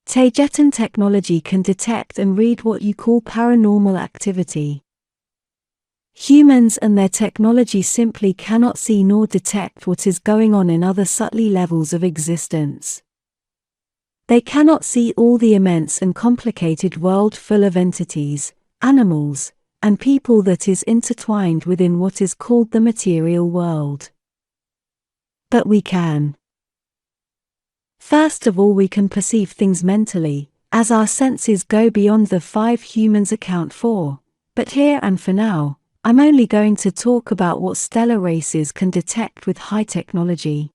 Taygetan technology can detect and read what you call paranormal activity. Humans and their technology simply cannot see nor detect what is going on in other subtler levels of existence. They cannot see all the immense and complicated world full of entities, animals, and people that is intertwined within what is called the material world. But we can. First of all, we can perceive things mentally, as our senses go beyond the 5 humans account for. But here and for now, I'm only going to talk about what stellar races can detect with high technology.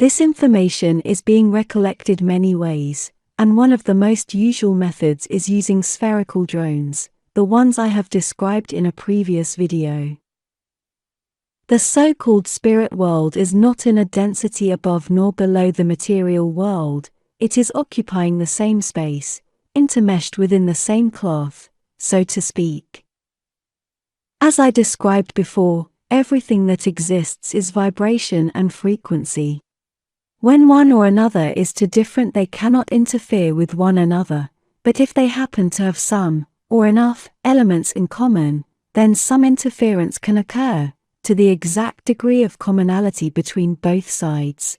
This information is being recollected many ways, and one of the most usual methods is using spherical drones, the ones I have described in a previous video. The so-called spirit world is not in a density above nor below the material world, it is occupying the same space, intermeshed within the same cloth, so to speak. As I described before, everything that exists is vibration and frequency. When one or another is too different, they cannot interfere with one another, but if they happen to have some, or enough, elements in common, then some interference can occur, to the exact degree of commonality between both sides.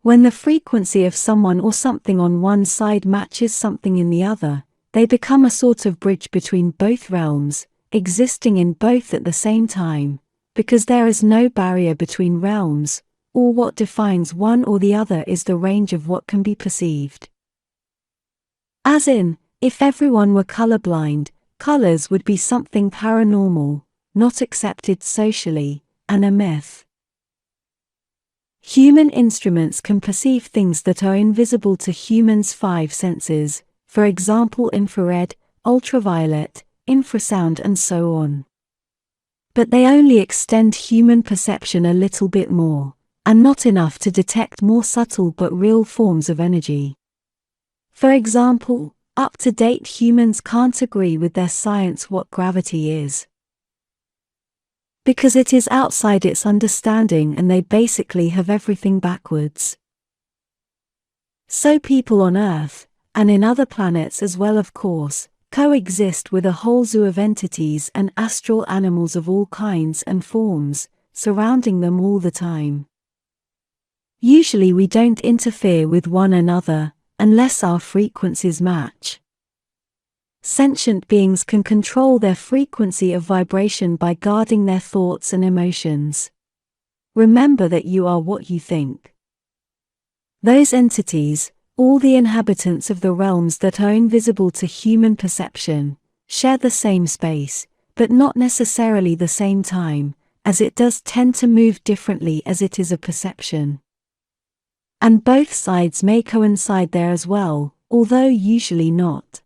When the frequency of someone or something on one side matches something in the other, they become a sort of bridge between both realms, existing in both at the same time, because there is no barrier between realms, or what defines one or the other is the range of what can be perceived. As in, if everyone were colorblind, colors would be something paranormal, not accepted socially, and a myth. Human instruments can perceive things that are invisible to humans' 5 senses, for example infrared, ultraviolet, infrasound and so on. But they only extend human perception a little bit more, and not enough to detect more subtle but real forms of energy. For example, up-to-date humans can't agree with their science what gravity is, because it is outside its understanding and they basically have everything backwards. So people on Earth, and in other planets as well of course, coexist with a whole zoo of entities and astral animals of all kinds and forms, surrounding them all the time. Usually we don't interfere with one another, unless our frequencies match. Sentient beings can control their frequency of vibration by guarding their thoughts and emotions. Remember that you are what you think. Those entities, all the inhabitants of the realms that are invisible to human perception, share the same space, but not necessarily the same time, as it does tend to move differently as it is a perception. And both sides may coincide there as well, although usually not.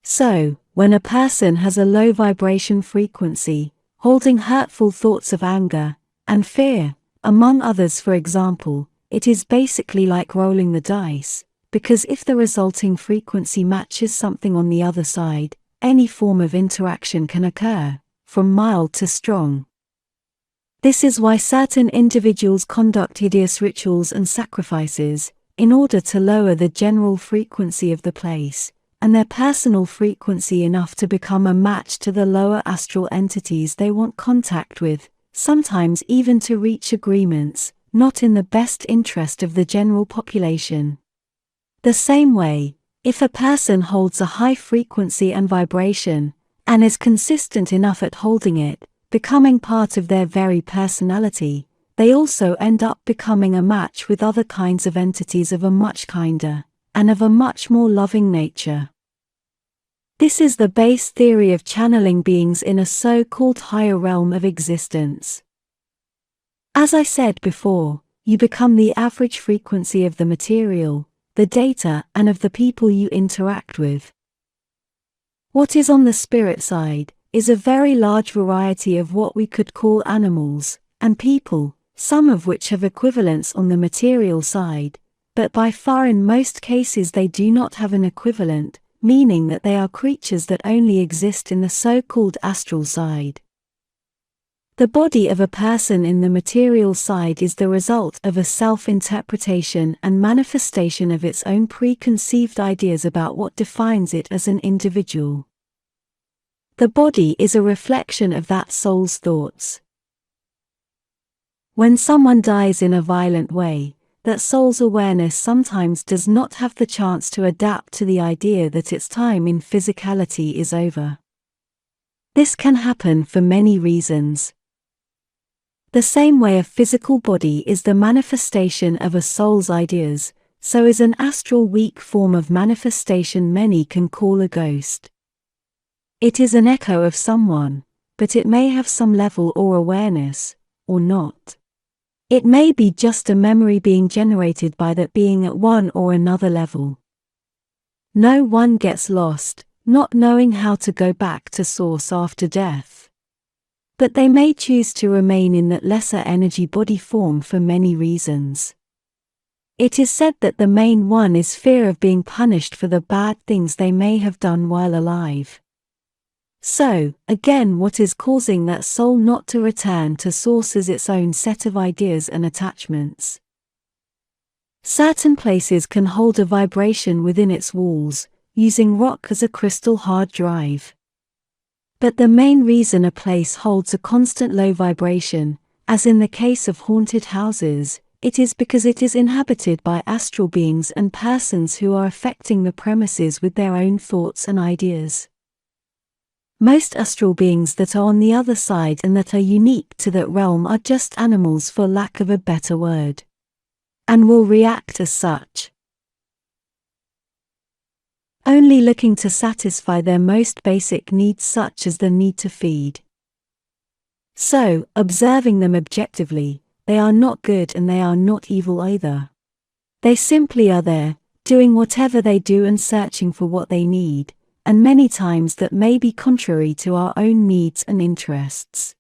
So, when a person has a low vibration frequency, holding hurtful thoughts of anger and fear, among others for example, it is basically like rolling the dice, because if the resulting frequency matches something on the other side, any form of interaction can occur, from mild to strong. This is why certain individuals conduct hideous rituals and sacrifices, in order to lower the general frequency of the place, and their personal frequency enough to become a match to the lower astral entities they want contact with, sometimes even to reach agreements, not in the best interest of the general population. The same way, if a person holds a high frequency and vibration, and is consistent enough at holding it, becoming part of their very personality, they also end up becoming a match with other kinds of entities of a much kinder, and of a much more loving nature. This is the base theory of channeling beings in a so-called higher realm of existence. As I said before, you become the average frequency of the material, the data and of the people you interact with. What is on the spirit side is a very large variety of what we could call animals and people, some of which have equivalents on the material side, but by far in most cases they do not have an equivalent, meaning that they are creatures that only exist in the so-called astral side. The body of a person in the material side is the result of a self-interpretation and manifestation of its own preconceived ideas about what defines it as an individual. The body is a reflection of that soul's thoughts. When someone dies in a violent way, that soul's awareness sometimes does not have the chance to adapt to the idea that its time in physicality is over. This can happen for many reasons. The same way a physical body is the manifestation of a soul's ideas, so is an astral weak form of manifestation many can call a ghost. It is an echo of someone, but it may have some level or awareness, or not. It may be just a memory being generated by that being at one or another level. No one gets lost, not knowing how to go back to source after death. But they may choose to remain in that lesser energy body form for many reasons. It is said that the main one is fear of being punished for the bad things they may have done while alive. So, again, what is causing that soul not to return to source is its own set of ideas and attachments. Certain places can hold a vibration within its walls, using rock as a crystal hard drive. But the main reason a place holds a constant low vibration, as in the case of haunted houses, it is because it is inhabited by astral beings and persons who are affecting the premises with their own thoughts and ideas. Most astral beings that are on the other side and that are unique to that realm are just animals, for lack of a better word, and will react as such, only looking to satisfy their most basic needs, such as the need to feed. So, observing them objectively, they are not good and they are not evil either. They simply are there, doing whatever they do and searching for what they need, and many times that may be contrary to our own needs and interests.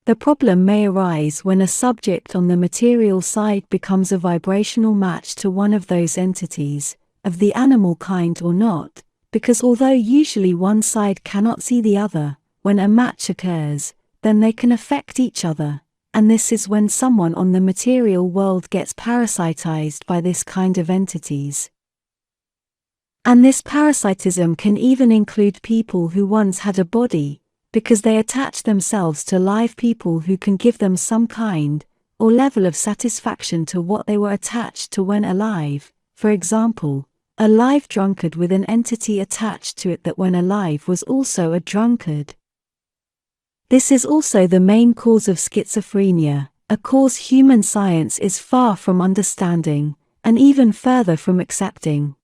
The problem may arise when a subject on the material side becomes a vibrational match to one of those entities, of the animal kind or not, because although usually one side cannot see the other, when a match occurs, then they can affect each other, and this is when someone on the material world gets parasitized by this kind of entities. And this parasitism can even include people who once had a body, because they attach themselves to live people who can give them some kind, or level of satisfaction to what they were attached to when alive. For example, a live drunkard with an entity attached to it that when alive was also a drunkard. This is also the main cause of schizophrenia, a cause human science is far from understanding, and even further from accepting.